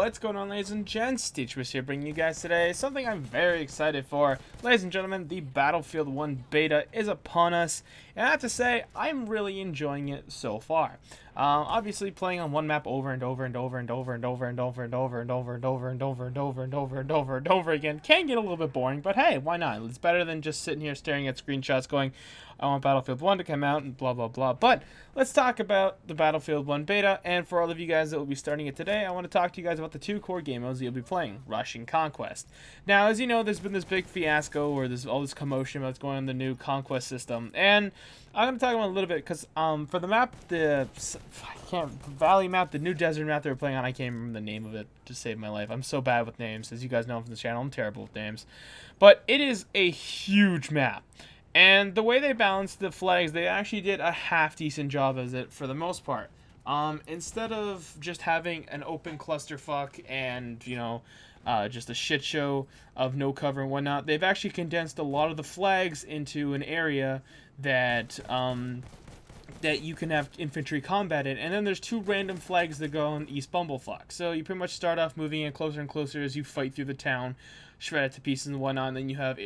What's going on, ladies and gents? Teachers here bringing you guys today something I'm very excited for. Ladies and gentlemen, the Battlefield 1 beta is upon us, and I have to say, I'm really enjoying it so far. Obviously, playing on one map over and over and over and over and over and over and over and over and over and over and over and over and over and over again can get a little bit boring, but hey, why not? It's better than just sitting here staring at screenshots going, I want Battlefield 1 to come out and blah blah blah. But let's talk about the Battlefield 1 beta, and for all of you guys that will be starting it today, I want to talk to you guys about the two core game modes that you'll be playing, Rush and Conquest. Now, as you know, there's been this big fiasco where there's all this commotion about what's going on in the new Conquest system, and I'm going to talk about it a little bit because for the map, Valley map, the new desert map they were playing on, I can't remember the name of it to save my life. I'm so bad with names, as you guys know from the channel, I'm terrible with names. But it is a huge map. And the way they balanced the flags, they actually did a half-decent job as it for the most part. Instead of just having an open clusterfuck and, you know, just a shit show of no cover and whatnot, they've actually condensed a lot of the flags into an area that that you can have infantry combat in, and then there's two random flags that go on East Bumblefuck. So you pretty much start off moving in closer and closer as you fight through the town, shred it to pieces and whatnot, and then you have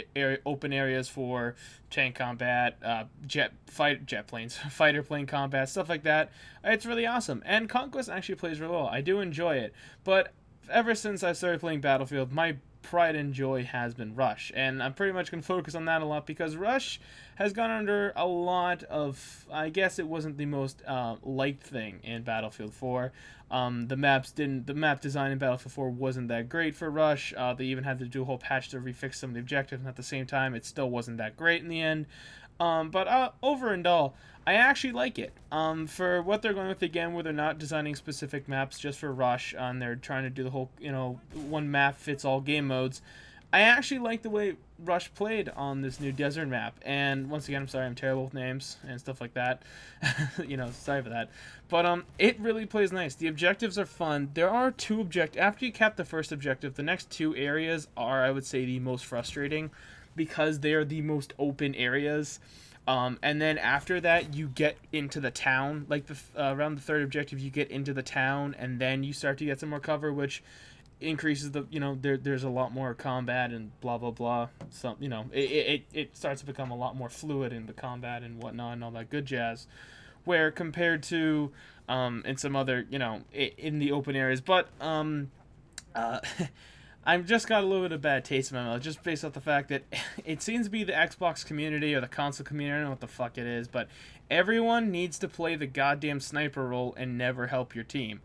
open areas for tank combat, fighter plane combat, stuff like that. It's really awesome, and Conquest actually plays really well. I do enjoy it, but ever since I started playing Battlefield, my pride and joy has been Rush, and I'm pretty much going to focus on that a lot because Rush has gone under a lot of, I guess it wasn't the most liked thing in Battlefield 4. The map design in Battlefield 4 wasn't that great for Rush. They even had to do a whole patch to refix some of the objectives, and at the same time, it still wasn't that great in the end. But over and all, I actually like it. For what they're going with again, where they're not designing specific maps just for Rush, and they're trying to do the whole, you know, one map fits all game modes. I actually like the way Rush played on this new desert map, and once again, I'm sorry, I'm terrible with names and stuff like that. You know, sorry for that. But it really plays nice. The objectives are fun. There are two objectives. After you cap the first objective, the next two areas are, I would say, the most frustrating because they are the most open areas. And then after that, you get into the town. Like around the third objective, you get into the town, and then you start to get some more cover, which increases the, you know, there's a lot more combat and blah blah blah. So, you know, it starts to become a lot more fluid in the combat and whatnot and all that good jazz. Where compared to in some other, you know, in the open areas, but I've just got a little bit of bad taste in my mouth, just based off the fact that it seems to be the Xbox community or the console community, I don't know what the fuck it is, but everyone needs to play the goddamn sniper role and never help your team.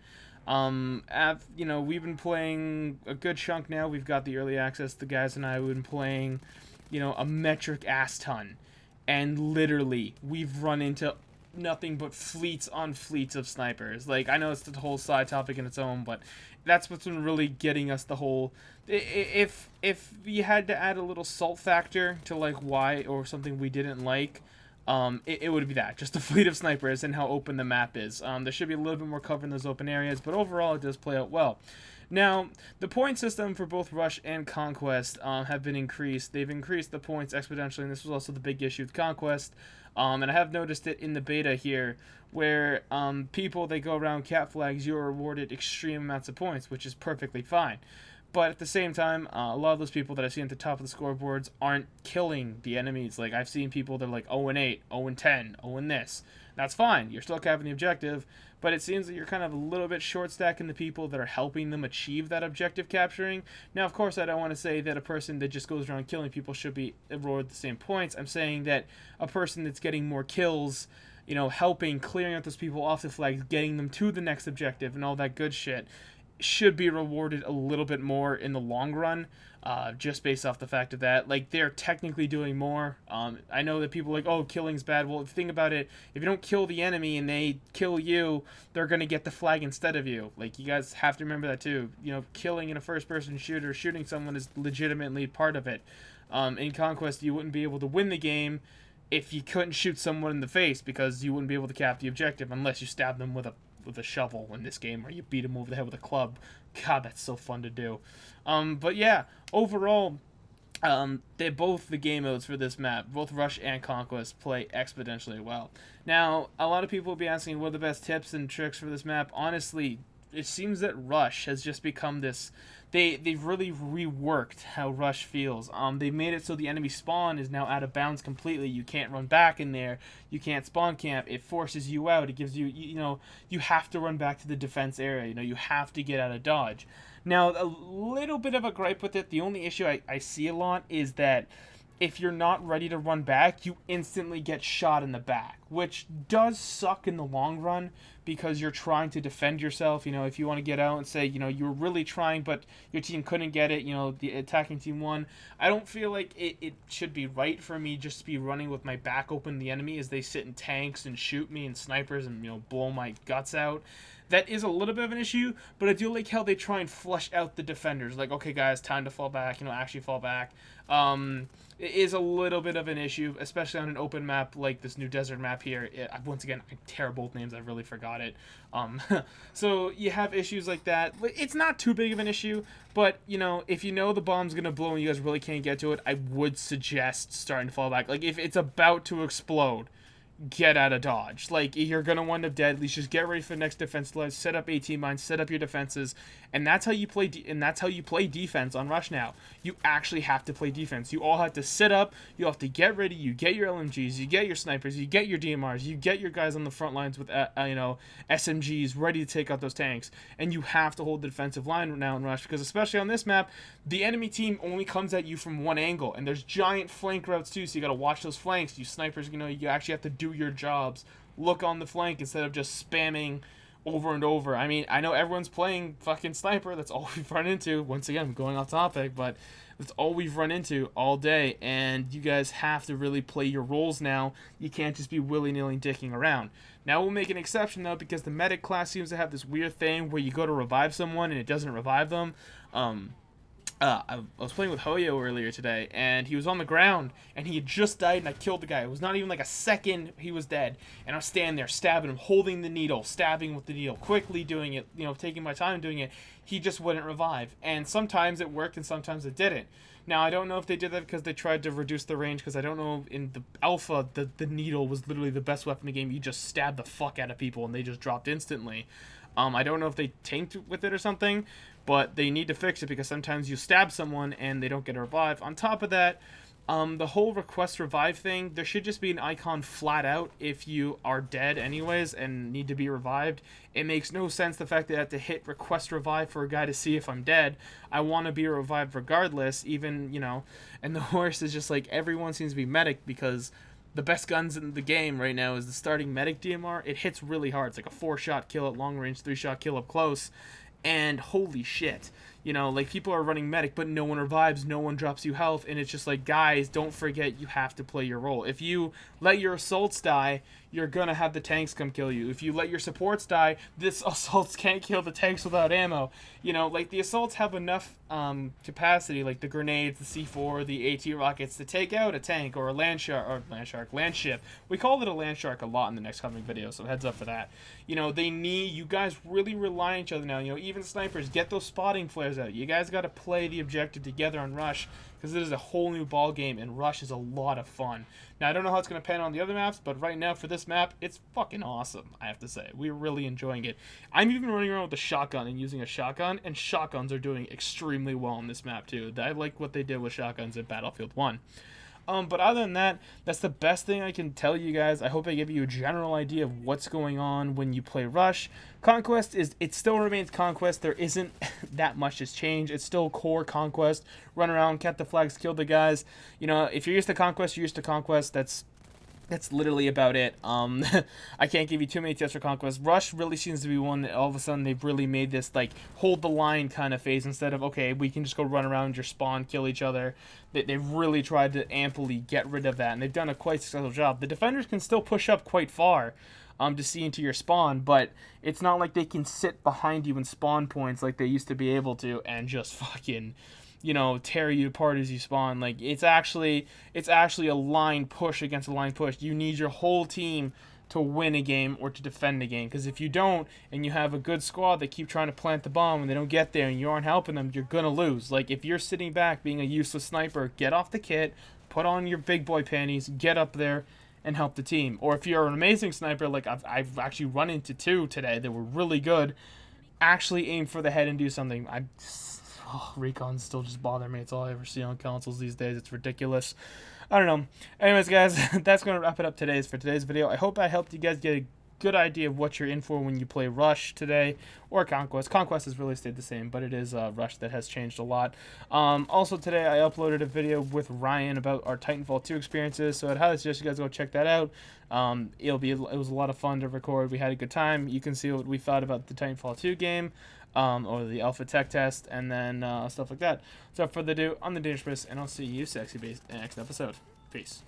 You know, we've been playing a good chunk now. We've got the early access. The guys and I have been playing, you know, a metric ass ton, and literally we've run into nothing but fleets on fleets of snipers. Like, I know it's the whole side topic in its own, but that's what's been really getting us the whole. If you had to add a little salt factor to like why or something we didn't like, it would be that, just a fleet of snipers and how open the map is. There should be a little bit more cover in those open areas, but overall it does play out well. Now, the point system for both Rush and Conquest have been increased. They've increased the points exponentially, and this was also the big issue with Conquest. And I have noticed it in the beta here, where people, they go around cap flags, you're awarded extreme amounts of points, which is perfectly fine. But at the same time, a lot of those people that I see at the top of the scoreboards aren't killing the enemies. Like, I've seen people that are like 0-8, 0-10, 0 this. That's fine. You're still capping the objective, but it seems that you're kind of a little bit short stacking the people that are helping them achieve that objective capturing. Now, of course, I don't want to say that a person that just goes around killing people should be awarded the same points. I'm saying that a person that's getting more kills, you know, helping, clearing out those people off the flags, getting them to the next objective and all that good shit, should be rewarded a little bit more in the long run, just based off the fact of that. Like, they're technically doing more. I know that people are like, oh, killing's bad. Well, think about it. If you don't kill the enemy and they kill you, they're going to get the flag instead of you. Like, you guys have to remember that too. You know, killing in a first-person shooter, shooting someone is legitimately part of it. In Conquest, you wouldn't be able to win the game if you couldn't shoot someone in the face, because you wouldn't be able to cap the objective unless you stab them with a shovel in this game, or you beat him over the head with a club. God, that's so fun to do. But yeah, overall, the game modes for this map, both Rush and Conquest, play exponentially well. Now, a lot of people will be asking what are the best tips and tricks for this map. Honestly, it seems that Rush has just become this. They've really reworked how Rush feels. They made it so the enemy spawn is now out of bounds completely. You can't run back in there. You can't spawn camp. It forces you out. It gives you, you have to run back to the defense area. You have to get out of dodge. Now, a little bit of a gripe with it. The only issue I see a lot is that if you're not ready to run back, you instantly get shot in the back, which does suck in the long run because you're trying to defend yourself. If you want to get out and say, you were really trying, but your team couldn't get it, the attacking team won. I don't feel like it should be right for me just to be running with my back open to the enemy as they sit in tanks and shoot me and snipers and, blow my guts out. That is a little bit of an issue, but I do like how they try and flush out the defenders. Like, okay, guys, time to fall back, actually fall back. It is a little bit of an issue, especially on an open map like this new desert map here. Once again, I tear both names. I really forgot it. So you have issues like that. It's not too big of an issue, but, if the bomb's going to blow and you guys really can't get to it, I would suggest starting to fall back. Like, if it's about to explode, get out of dodge. Like, you're gonna wind up dead. At least just get ready for the next defense line. Set up 18 mines. Set up your defenses, and that's how you play. And that's how you play defense on Rush now. You actually have to play defense. You all have to sit up. You have to get ready. You get your LMGs. You get your snipers. You get your DMRs. You get your guys on the front lines with SMGs ready to take out those tanks. And you have to hold the defensive line now in Rush, because especially on this map, the enemy team only comes at you from one angle, and there's giant flank routes too. So you got to watch those flanks. You snipers, you actually have to do your jobs. Look on the flank instead of just spamming over and over. I mean, I know everyone's playing fucking sniper. That's all we've run into. Once again, I'm going off topic, but that's all we've run into all day. And you guys have to really play your roles now. You can't just be willy-nilly dicking around. Now we'll make an exception though, because the medic class seems to have this weird thing where you go to revive someone and it doesn't revive them. I was playing with Hoyo earlier today, and he was on the ground, and he had just died, and I killed the guy. It was not even like a second he was dead, and I was standing there stabbing him, holding the needle, stabbing with the needle, quickly doing it, taking my time doing it. He just wouldn't revive, and sometimes it worked, and sometimes it didn't. Now, I don't know if they did that because they tried to reduce the range, because I don't know, in the alpha, the needle was literally the best weapon in the game. You just stabbed the fuck out of people, and they just dropped instantly. I don't know if they tanked with it or something, but they need to fix it because sometimes you stab someone and they don't get a revive. On top of that, the whole request revive thing, there should just be an icon flat out if you are dead anyways and need to be revived. It makes no sense the fact that I have to hit request revive for a guy to see if I'm dead. I want to be revived regardless, even, and the worst is just like everyone seems to be medic, because the best guns in the game right now is the starting medic DMR. It hits really hard. It's like a 4-shot kill at long range, 3-shot kill up close. And holy shit, people are running medic, but no one revives, no one drops you health, and it's just like, guys, don't forget you have to play your role. If you let your assaults die, you're gonna have the tanks come kill you. If you let your supports die, this assaults can't kill the tanks without ammo. The assaults have enough capacity, like the grenades, the C4, the AT rockets, to take out a tank or a land ship. We call it a land shark a lot in the next coming video, so heads up for that. You guys really rely on each other now. Even snipers, get those spotting flares out. You guys got to play the objective together on Rush, because it is a whole new ball game, and Rush is a lot of fun. Now, I don't know how it's going to pan on the other maps, but right now for this map, it's fucking awesome, I have to say. We're really enjoying it. I'm even running around with a shotgun and using a shotgun, and shotguns are doing extremely well on this map too. I like what they did with shotguns in Battlefield 1. But other than that, that's the best thing I can tell you guys. I hope I give you a general idea of what's going on when you play Rush. Conquest it still remains Conquest. There isn't that much has changed. It's still core Conquest. Run around, cap the flags, kill the guys. If you're used to Conquest, you're used to Conquest. That's literally about it. I can't give you too many tips for Conquest. Rush really seems to be one that all of a sudden they've really made this hold the line kind of phase, instead of, okay, we can just go run around your spawn, kill each other. They've really tried to amply get rid of that, and they've done a quite successful job. The defenders can still push up quite far to see into your spawn, but it's not like they can sit behind you in spawn points like they used to be able to and just fucking tear you apart as you spawn. It's actually a line push against a line push. You need your whole team to win a game or to defend a game, because if you don't, and you have a good squad that keep trying to plant the bomb and they don't get there and you aren't helping them, you're gonna lose. If you're sitting back being a useless sniper, get off the kit, put on your big boy panties, get up there and help the team. Or if you're an amazing sniper, like I've actually run into 2 today that were really good, actually aim for the head and do something. Recons still just bother me. It's all I ever see on consoles these days. It's ridiculous. I don't know. Anyways, guys, that's going to wrap it up for today's video. I hope I helped you guys get a good idea of what you're in for when you play Rush today or Conquest. Conquest has really stayed the same, but it is Rush that has changed a lot. Also today I uploaded a video with Ryan about our Titanfall 2 experiences, so I'd highly suggest you guys go check that out. It was a lot of fun to record. We had a good time. You can see what we thought about the Titanfall 2 game, or the alpha tech test, and then stuff like that. So without further ado, I'm the Dangerous, and I'll see you sexy base in the next episode. Peace.